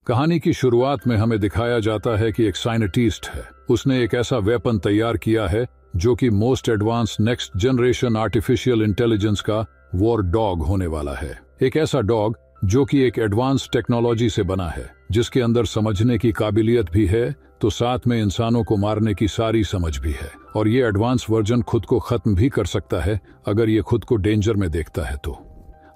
कहानी की शुरुआत में हमें दिखाया जाता है कि एक साइंटिस्ट है। उसने एक ऐसा वेपन तैयार किया है जो कि most advance next generation artificial intelligence का वॉर डॉग होने वाला है। एक ऐसा डॉग जो कि एक एडवांस टेक्नोलॉजी से बना है, जिसके अंदर समझने की काबिलियत भी है तो साथ में इंसानों को मारने की सारी समझ भी है। और ये एडवांस वर्जन खुद को खत्म भी कर सकता है अगर ये खुद को डेंजर में देखता है तो।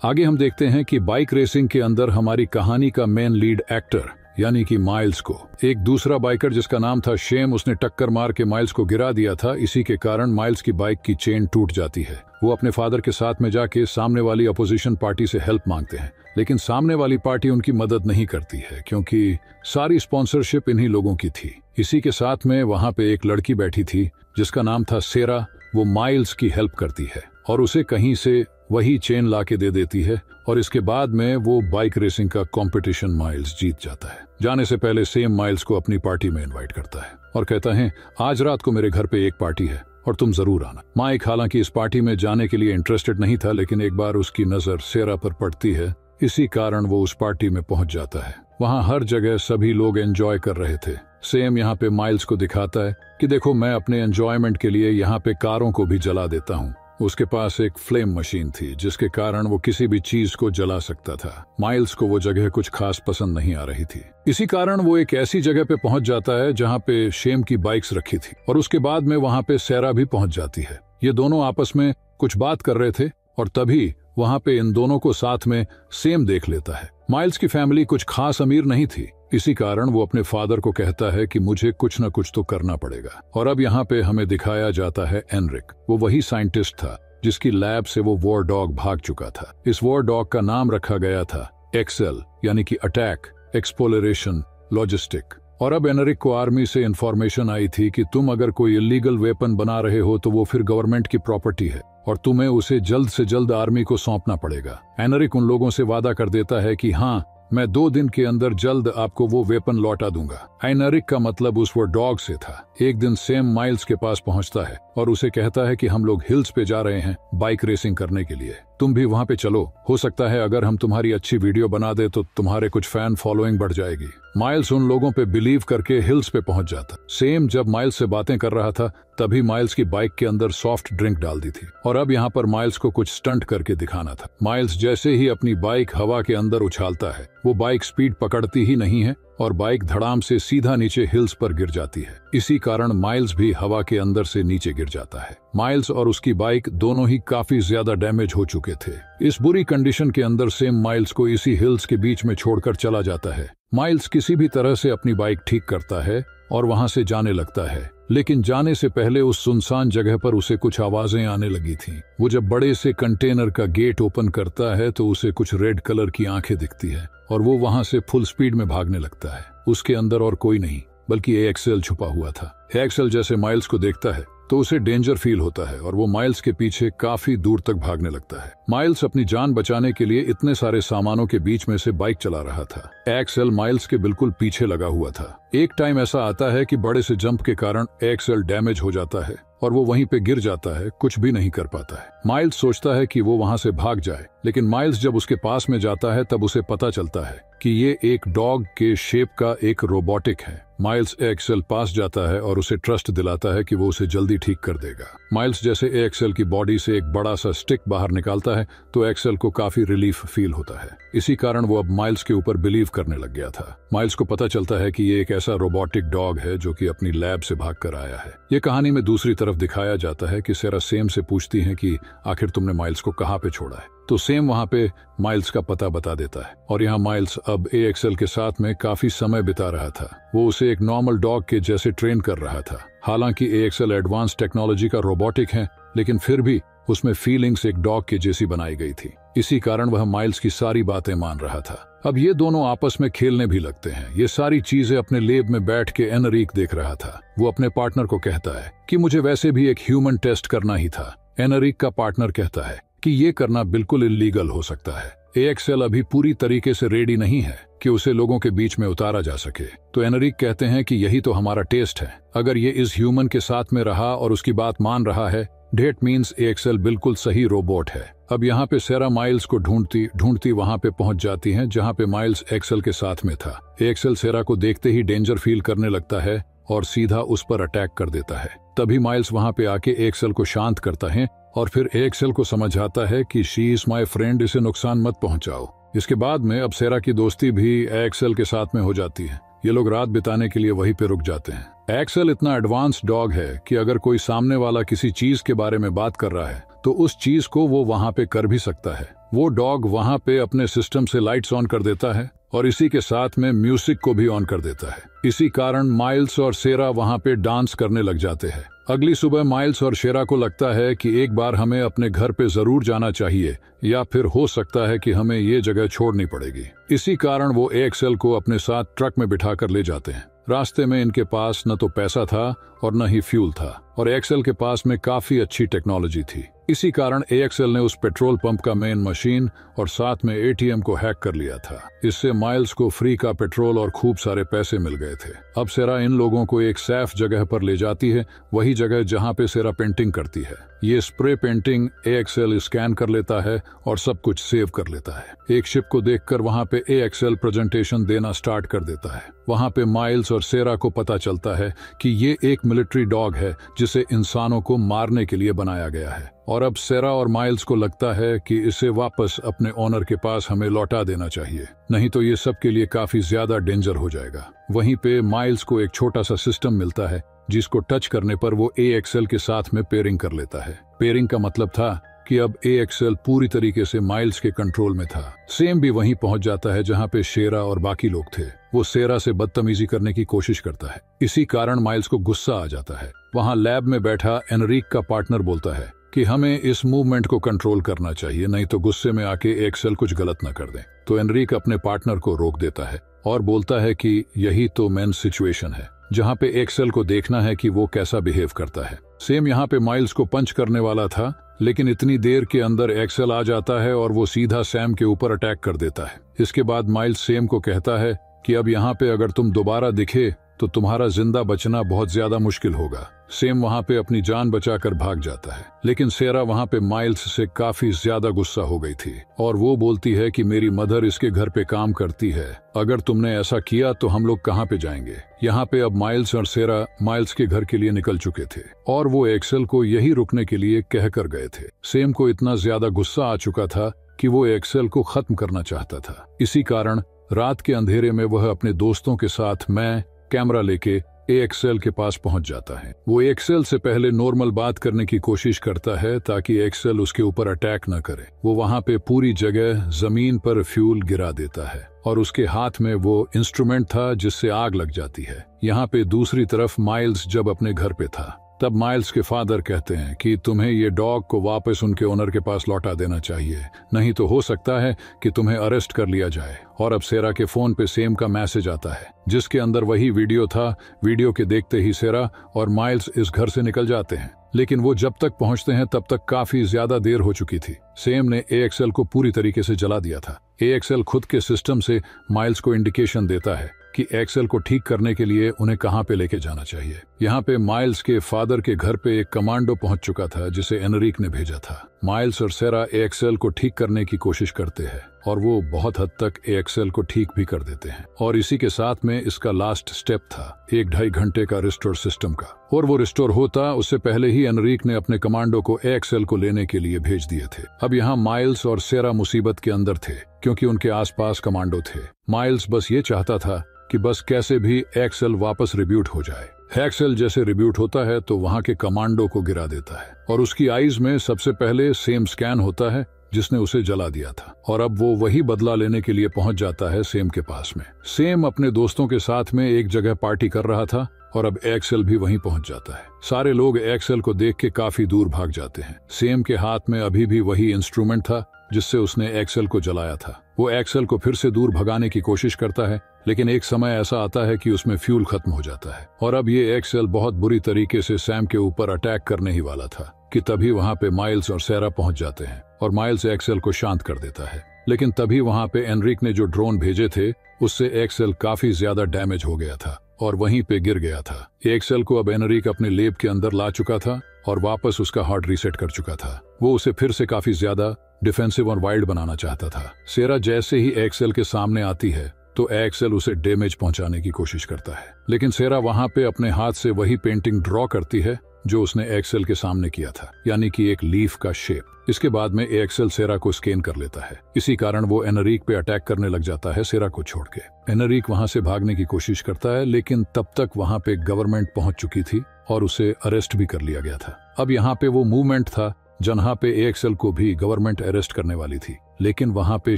आगे हम देखते हैं कि बाइक रेसिंग के अंदर हमारी कहानी का मेन लीड एक्टर यानी कि माइल्स को एक दूसरा बाइकर जिसका नाम था शेम, उसने टक्कर मार के माइल्स को गिरा दिया था। इसी के कारण माइल्स की बाइक की चेन टूट जाती है। वो अपने फादर के साथ में जाके सामने वाली अपोजिशन पार्टी से हेल्प मांगते हैं, लेकिन सामने वाली पार्टी उनकी मदद नहीं करती है क्योंकि सारी स्पॉन्सरशिप इन्हीं लोगों की थी। इसी के साथ में वहां पे एक लड़की बैठी थी जिसका नाम था सेरा। वो माइल्स की हेल्प करती है और उसे कहीं से वही चेन लाके दे देती है और इसके बाद में वो बाइक रेसिंग का कंपटीशन माइल्स जीत जाता है। जाने से पहले सेम माइल्स को अपनी पार्टी में इनवाइट करता है और कहता है आज रात को मेरे घर पे एक पार्टी है और तुम जरूर आना। माइक हालांकि इस पार्टी में जाने के लिए इंटरेस्टेड नहीं था, लेकिन एक बार उसकी नजर सेरा पर पड़ती है, इसी कारण वो उस पार्टी में पहुंच जाता है। वहां हर जगह सभी लोग एंजॉय कर रहे थे। सेम यहाँ पे माइल्स को दिखाता है कि देखो मैं अपने एंजॉयमेंट के लिए यहाँ पे कारों को भी जला देता हूँ। उसके पास एक फ्लेम मशीन थी जिसके कारण वो किसी भी चीज को जला सकता था। माइल्स को वो जगह कुछ खास पसंद नहीं आ रही थी। इसी कारण वो एक ऐसी जगह पे पहुंच जाता है जहाँ पे शेम की बाइक्स रखी थी और उसके बाद में वहां पे सेरा भी पहुंच जाती है। ये दोनों आपस में कुछ बात कर रहे थे और तभी वहां पे इन दोनों को साथ में सेम देख लेता है। माइल्स की फैमिली कुछ खास अमीर नहीं थी, इसी कारण वो अपने फादर को कहता है कि मुझे कुछ न कुछ तो करना पड़ेगा। और अब यहाँ पे हमें दिखाया जाता है एनरिक। वो वही साइंटिस्ट था जिसकी लैब से वो वॉर डॉग भाग चुका था। इस वॉर डॉग का नाम रखा गया था एक्सेल, यानी कि अटैक, एक्सप्लोरेशन, लॉजिस्टिक। और अब एनरिक को आर्मी से इंफॉर्मेशन आई थी कि तुम अगर कोई इलीगल वेपन बना रहे हो तो वो फिर गवर्नमेंट की प्रॉपर्टी है और तुम्हें उसे जल्द से जल्द आर्मी को सौंपना पड़ेगा। एनरिक उन लोगों से वादा कर देता है कि हाँ, मैं 2 दिन के अंदर जल्द आपको वो वेपन लौटा दूंगा। एनरिक का मतलब उस वो डॉग से था। एक दिन सेम माइल्स के पास पहुंचता है और उसे कहता है कि हम लोग हिल्स पे जा रहे हैं बाइक रेसिंग करने के लिए, तुम भी वहां पे चलो। हो सकता है अगर हम तुम्हारी अच्छी वीडियो बना दे तो तुम्हारे कुछ फैन फॉलोइंग बढ़ जाएगी। माइल्स उन लोगों पे बिलीव करके हिल्स पे पहुंच जाता। सेम जब माइल्स से बातें कर रहा था तभी माइल्स की बाइक के अंदर सॉफ्ट ड्रिंक डाल दी थी और अब यहाँ पर माइल्स को कुछ स्टंट करके दिखाना था। माइल्स जैसे ही अपनी बाइक हवा के अंदर उछालता है, वो बाइक स्पीड पकड़ती ही नहीं है और बाइक धड़ाम से सीधा नीचे हिल्स पर गिर जाती है। इसी कारण माइल्स भी हवा के अंदर से नीचे गिर जाता है। माइल्स और उसकी बाइक दोनों ही काफी ज्यादा डैमेज हो चुके थे। इस बुरी कंडीशन के अंदर सेम माइल्स को इसी हिल्स के बीच में छोड़कर चला जाता है। माइल्स किसी भी तरह से अपनी बाइक ठीक करता है और वहां से जाने लगता है, लेकिन जाने से पहले उस सुनसान जगह पर उसे कुछ आवाजें आने लगी थीं। वो जब बड़े से कंटेनर का गेट ओपन करता है तो उसे कुछ रेड कलर की आंखें दिखती है और वो वहां से फुल स्पीड में भागने लगता है। उसके अंदर और कोई नहीं बल्कि एक्सेल छुपा हुआ था। एक्सेल जैसे माइल्स को देखता है तो उसे डेंजर फील होता है और वो माइल्स के पीछे काफी दूर तक भागने लगता है। माइल्स अपनी जान बचाने के लिए इतने सारे सामानों के बीच में से बाइक चला रहा था। एक्सेल माइल्स के बिल्कुल पीछे लगा हुआ था। एक टाइम ऐसा आता है कि बड़े से जंप के कारण एक्सेल डैमेज हो जाता है और वो वहीं पे गिर जाता है, कुछ भी नहीं कर पाता है। माइल्स सोचता है कि वो वहां से भाग जाए, लेकिन माइल्स जब उसके पास में जाता है तब उसे पता चलता है कि ये एक डॉग के शेप का एक रोबोटिक है। माइल्स एक्सेल पास जाता है और उसे ट्रस्ट दिलाता है कि वो उसे जल्दी ठीक कर देगा। माइल्स जैसे एक्सेल की बॉडी से एक बड़ा सा स्टिक बाहर निकालता है तो एक्सेल को काफी रिलीफ फील होता है। इसी कारण वो अब माइल्स के ऊपर बिलीव करने लग गया था। माइल्स को पता चलता है कि ये एक ऐसा रोबोटिक डॉग है जो कि अपनी लैब से भाग कर आया है। ये कहानी में दूसरी तरफ दिखाया जाता है कि सेरा सेम से पूछती है कि आखिर तुमने माइल्स को कहाँ पे छोड़ा है, तो सेम वहां पे माइल्स का पता बता देता है और यहाँ माइल्स अब एक्सेल के साथ में काफी समय बिता रहा था। वो उसे एक नॉर्मल डॉग के जैसे ट्रेन कर रहा था। हालांकि एक्सेल एडवांस टेक्नोलॉजी का रोबोटिक है, लेकिन फिर भी उसमें फीलिंग्स एक डॉग के जैसी बनाई गई थी। इसी कारण वह माइल्स की सारी बातें मान रहा था। अब ये दोनों आपस में खेलने भी लगते हैं। ये सारी चीजें अपने लैब में बैठ के एनरिक देख रहा था। वो अपने पार्टनर को कहता है कि मुझे वैसे भी एक ह्यूमन टेस्ट करना ही था। एनरिक का पार्टनर कहता है कि ये करना बिल्कुल इलीगल हो सकता है। एक्सेल अभी पूरी तरीके से रेडी नहीं है कि उसे लोगों के बीच में उतारा जा सके। तो एनरिक कहते हैं कि यही तो हमारा टेस्ट है। अगर ये इस ह्यूमन के साथ में रहा और उसकी बात मान रहा है, डेट मीन्स एक्सेल बिल्कुल सही रोबोट है। अब यहाँ पे सेरा माइल्स को ढूंढती ढूंढती वहाँ पे पहुंच जाती है जहाँ पे माइल्स एक्सेल के साथ में था। एक्सेल सेरा को देखते ही डेंजर फील करने लगता है और सीधा उस पर अटैक कर देता है। तभी माइल्स वहाँ पे आके एक्सेल को शांत करता है और फिर एक्सेल को समझाता है कि शी इज माई फ्रेंड, इसे नुकसान मत पहुंचाओ। इसके बाद में अब सेरा की दोस्ती भी एक्सेल के साथ में हो जाती है। ये लोग रात बिताने के लिए वहीं पे रुक जाते हैं। एक्सेल इतना एडवांस डॉग है कि अगर कोई सामने वाला किसी चीज के बारे में बात कर रहा है तो उस चीज को वो वहाँ पे कर भी सकता है। वो डॉग वहाँ पे अपने सिस्टम से लाइट्स ऑन कर देता है और इसी के साथ में म्यूजिक को भी ऑन कर देता है। इसी कारण माइल्स और सेरा वहाँ पे डांस करने लग जाते हैं। अगली सुबह माइल्स और शेरा को लगता है कि एक बार हमें अपने घर पे जरूर जाना चाहिए या फिर हो सकता है कि हमें ये जगह छोड़नी पड़ेगी। इसी कारण वो एक्सेल को अपने साथ ट्रक में बिठाकर ले जाते हैं। रास्ते में इनके पास न तो पैसा था और न ही फ्यूल था और एक्सेल के पास में काफी अच्छी टेक्नोलॉजी थी। इसी कारण एक्सेल ने उस पेट्रोल पंप का मेन मशीन और साथ में एटीएम को हैक कर लिया था। इससे माइल्स को फ्री का पेट्रोल और खूब सारे पैसे मिल गए थे। अब सेरा इन लोगों को एक सेफ जगह पर ले जाती है, वही जगह जहाँ पे सेरा पेंटिंग करती है। ये स्प्रे पेंटिंग एक्सेल स्कैन कर लेता है और सब कुछ सेव कर लेता है। एक शिप को देखकर वहाँ पे एक्सेल प्रेजेंटेशन देना स्टार्ट कर देता है। वहाँ पे माइल्स और सेरा को पता चलता है कि ये एक मिलिट्री डॉग है जिसे इंसानों को मारने के लिए बनाया गया है और अब सेरा और माइल्स को लगता है कि इसे वापस अपने ओनर के पास हमें लौटा देना चाहिए, नहीं तो ये सब के लिए काफी ज्यादा डेंजर हो जाएगा। वहीं पे माइल्स को एक छोटा सा सिस्टम मिलता है जिसको टच करने पर वो एक्सेल के साथ में पेयरिंग कर लेता है। पेयरिंग का मतलब था कि अब एक्सेल पूरी तरीके से माइल्स के कंट्रोल में था। सेम भी वहीं पहुंच जाता है जहां पे शेरा और बाकी लोग थे। वो सेरा से बदतमीजी करने की कोशिश करता है। इसी कारण माइल्स को गुस्सा आ जाता है। वहां लैब में बैठा एनरिक का पार्टनर बोलता है कि हमें इस मूवमेंट को कंट्रोल करना चाहिए, नहीं तो गुस्से में आके एक्सेल कुछ गलत न कर दे। तो एनरिक अपने पार्टनर को रोक देता है और बोलता है कि यही तो मेन सिचुएशन है जहाँ पे एक्सेल को देखना है कि वो कैसा बिहेव करता है। सेम यहाँ पे माइल्स को पंच करने वाला था, लेकिन इतनी देर के अंदर एक्सेल आ जाता है और वो सीधा सैम के ऊपर अटैक कर देता है। इसके बाद माइल्स सेम को कहता है कि अब यहाँ पे अगर तुम दोबारा दिखे तो तुम्हारा जिंदा बचना बहुत ज्यादा मुश्किल होगा। सेम वहाँ पे अपनी जान बचाकर भाग जाता है, लेकिन सेरा वहाँ पे माइल्स से काफी ज्यादा गुस्सा हो गई थी और वो बोलती है कि मेरी मदर इसके घर पे काम करती है, अगर तुमने ऐसा किया तो हम लोग कहाँ पे जाएंगे। यहाँ पे अब माइल्स और सेरा माइल्स के घर के लिए निकल चुके थे और वो एक्सेल को यही रुकने के लिए कह कर गए थे। सेम को इतना ज्यादा गुस्सा आ चुका था कि वो एक्सेल को खत्म करना चाहता था। इसी कारण रात के अंधेरे में वह अपने दोस्तों के साथ मैं कैमरा लेके एक्सेल के पास पहुंच जाता है। वो एक्सेल से पहले नॉर्मल बात करने की कोशिश करता है ताकि एक्सेल उसके ऊपर अटैक न करे। वो वहाँ पे पूरी जगह जमीन पर फ्यूल गिरा देता है और उसके हाथ में वो इंस्ट्रूमेंट था जिससे आग लग जाती है। यहाँ पे दूसरी तरफ माइल्स जब अपने घर पे था तब माइल्स के फादर कहते हैं कि तुम्हें ये डॉग को वापस उनके ओनर के पास लौटा देना चाहिए, नहीं तो हो सकता है कि तुम्हें अरेस्ट कर लिया जाए। और अब सेरा के फोन पे सेम का मैसेज आता है जिसके अंदर वही वीडियो था। वीडियो के देखते ही सेरा और माइल्स इस घर से निकल जाते हैं, लेकिन वो जब तक पहुंचते हैं तब तक काफी ज्यादा देर हो चुकी थी। सेम ने एक्सेल को पूरी तरीके से जला दिया था। एक्सेल खुद के सिस्टम से माइल्स को इंडिकेशन देता है कि एक्सेल को ठीक करने के लिए उन्हें कहां पे लेके जाना चाहिए। यहाँ पे माइल्स के फादर के घर पे एक कमांडो पहुंच चुका था जिसे एनरिक ने भेजा था। माइल्स और सेरा एक्सेल को ठीक करने की कोशिश करते हैं और वो बहुत हद तक एक्सेल को ठीक भी कर देते हैं। और इसी के साथ में इसका लास्ट स्टेप था 1-2.5 घंटे का रिस्टोर सिस्टम का, और वो रिस्टोर होता उससे पहले ही एनरिक ने अपने कमांडो को एक्सेल को लेने के लिए भेज दिए थे। अब यहाँ माइल्स और सेरा मुसीबत के अंदर थे क्योंकि उनके आसपास कमांडो थे। माइल्स बस ये चाहता था कि बस कैसे भी एक्सेल वापस रिब्यूट हो जाए। एक्सेल जैसे रिब्यूट होता है तो वहाँ के कमांडो को गिरा देता है और उसकी आईज में सबसे पहले सेम स्कैन होता है जिसने उसे जला दिया था, और अब वो वही बदला लेने के लिए पहुंच जाता है सेम के पास में। सेम अपने दोस्तों के साथ में एक जगह पार्टी कर रहा था और अब एक्सेल भी वहीं पहुंच जाता है। सारे लोग एक्सेल को देख के काफी दूर भाग जाते हैं। सेम के हाथ में अभी भी वही इंस्ट्रूमेंट था जिससे उसने एक्सेल को जलाया था। वो एक्सेल को फिर से दूर भगाने की कोशिश करता है, लेकिन एक समय ऐसा आता है कि उसमें फ्यूल खत्म हो जाता है और अब ये एक्सेल बहुत बुरी तरीके से सैम के ऊपर अटैक करने ही वाला था कि तभी वहाँ पे माइल्स और सेरा पहुंच जाते हैं और माइल्स एक्सेल को शांत कर देता है। लेकिन तभी वहाँ पे एनरिक ने जो ड्रोन भेजे थे उससे एक्सेल काफी ज्यादा डैमेज हो गया था और वहीं पे गिर गया था। एक्सेल को अब एनरिक अपने लेब के अंदर ला चुका था और वापस उसका हार्ट रीसेट कर चुका था। वो उसे फिर से काफी ज्यादा डिफेंसिव और वाइल्ड बनाना चाहता था। सेरा जैसे ही एक्सेल के सामने आती है तो एक्सेल उसे डैमेज पहुंचाने की कोशिश करता है, लेकिन सेरा वहां पे अपने हाथ से वही पेंटिंग ड्रॉ करती है जो उसने एक्सेल के सामने किया था, यानी कि एक लीफ का शेप। इसके बाद में एक्सेल सेरा को स्कैन कर लेता है। इसी कारण वो एनरिक पे अटैक करने लग जाता है सेरा को छोड़ के। एनरिक वहां से भागने की कोशिश करता है, लेकिन तब तक वहां पे गवर्नमेंट पहुंच चुकी थी और उसे अरेस्ट भी कर लिया गया था। अब यहाँ पे वो मूवमेंट था जहां पे एक्सेल को भी गवर्नमेंट अरेस्ट करने वाली थी, लेकिन वहां पे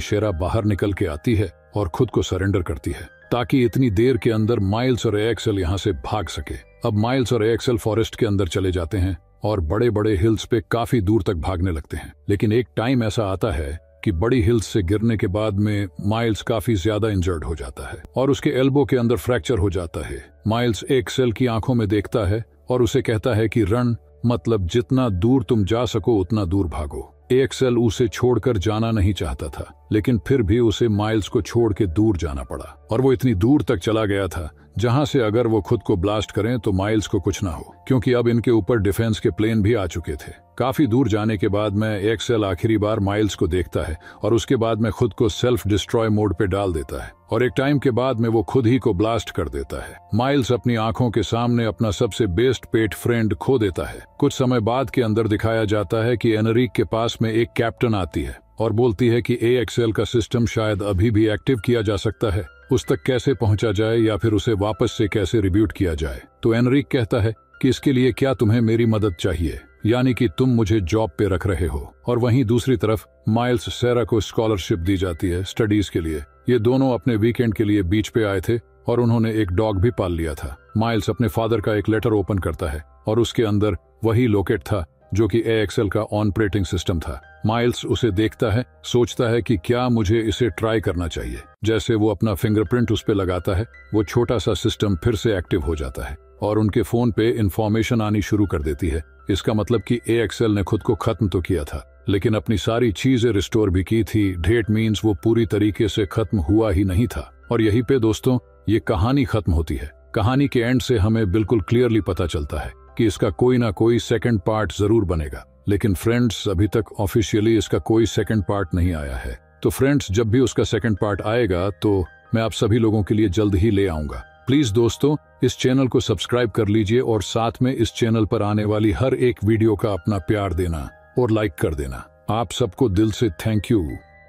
शेरा बाहर निकल के आती है और खुद को सरेंडर करती है ताकि इतनी देर के अंदर माइल्स और एक्सेल यहाँ से भाग सके। अब माइल्स और एक्सेल फॉरेस्ट के अंदर चले जाते हैं और बड़े बड़े हिल्स पे काफी दूर तक भागने लगते हैं, लेकिन एक टाइम ऐसा आता है कि बड़ी हिल्स से गिरने के बाद में माइल्स काफी ज्यादा इंजर्ड हो जाता है और उसके एल्बो के अंदर फ्रैक्चर हो जाता है। माइल्स एक्सेल की आंखों में देखता है और उसे कहता है कि रन मतलब जितना दूर तुम जा सको उतना दूर भागो। एक्सेल उसे छोड़कर जाना नहीं चाहता था, लेकिन फिर भी उसे माइल्स को छोड़ के दूर जाना पड़ा और वो इतनी दूर तक चला गया था जहां से अगर वो खुद को ब्लास्ट करें तो माइल्स को कुछ ना हो, क्योंकि अब इनके ऊपर डिफेंस के प्लेन भी आ चुके थे। काफी दूर जाने के बाद में एक्सेल आखिरी बार माइल्स को देखता है और उसके बाद में खुद को सेल्फ डिस्ट्रॉय मोड पे डाल देता है और एक टाइम के बाद में वो खुद ही को ब्लास्ट कर देता है। माइल्स अपनी आंखों के सामने अपना सबसे बेस्ट पेट फ्रेंड खो देता है। कुछ समय बाद के अंदर दिखाया जाता है कि एनरिक के पास में एक कैप्टन आती है और बोलती है कि एक्सेल का सिस्टम शायद अभी भी एक्टिव किया जा सकता है, उस तक कैसे पहुंचा जाए या फिर उसे वापस से कैसे रिब्यूट किया जाए। तो एनरिक कहता है कि इसके लिए क्या तुम्हें मेरी मदद चाहिए, यानी कि तुम मुझे जॉब पे रख रहे हो। और वहीं दूसरी तरफ माइल्स सेरा को स्कॉलरशिप दी जाती है स्टडीज के लिए। ये दोनों अपने वीकेंड के लिए बीच पे आए थे और उन्होंने एक डॉग भी पाल लिया था। माइल्स अपने फादर का एक लेटर ओपन करता है और उसके अंदर वही लोकेट था जो कि एक्सेल का ऑपरेटिंग सिस्टम था। माइल्स उसे देखता है, सोचता है कि क्या मुझे इसे ट्राई करना चाहिए। जैसे वो अपना फिंगरप्रिंट उस पे लगाता है, वो छोटा सा सिस्टम फिर से एक्टिव हो जाता है और उनके फोन पे इंफॉर्मेशन आनी शुरू कर देती है। इसका मतलब कि एक्सेल ने खुद को खत्म तो किया था, लेकिन अपनी सारी चीजें रिस्टोर भी की थी। डेट मीन्स वो पूरी तरीके से खत्म हुआ ही नहीं था। और यहीं पे दोस्तों ये कहानी खत्म होती है। कहानी के एंड से हमें बिल्कुल क्लियरली पता चलता है कि इसका कोई ना कोई सेकंड पार्ट जरूर बनेगा, लेकिन फ्रेंड्स अभी तक ऑफिशियली इसका कोई सेकंड पार्ट नहीं आया है। तो फ्रेंड्स जब भी उसका सेकंड पार्ट आएगा तो मैं आप सभी लोगों के लिए जल्द ही ले आऊंगा। प्लीज दोस्तों इस चैनल को सब्सक्राइब कर लीजिए और साथ में इस चैनल पर आने वाली हर एक वीडियो का अपना प्यार देना और लाइक कर देना। आप सबको दिल से थैंक यू।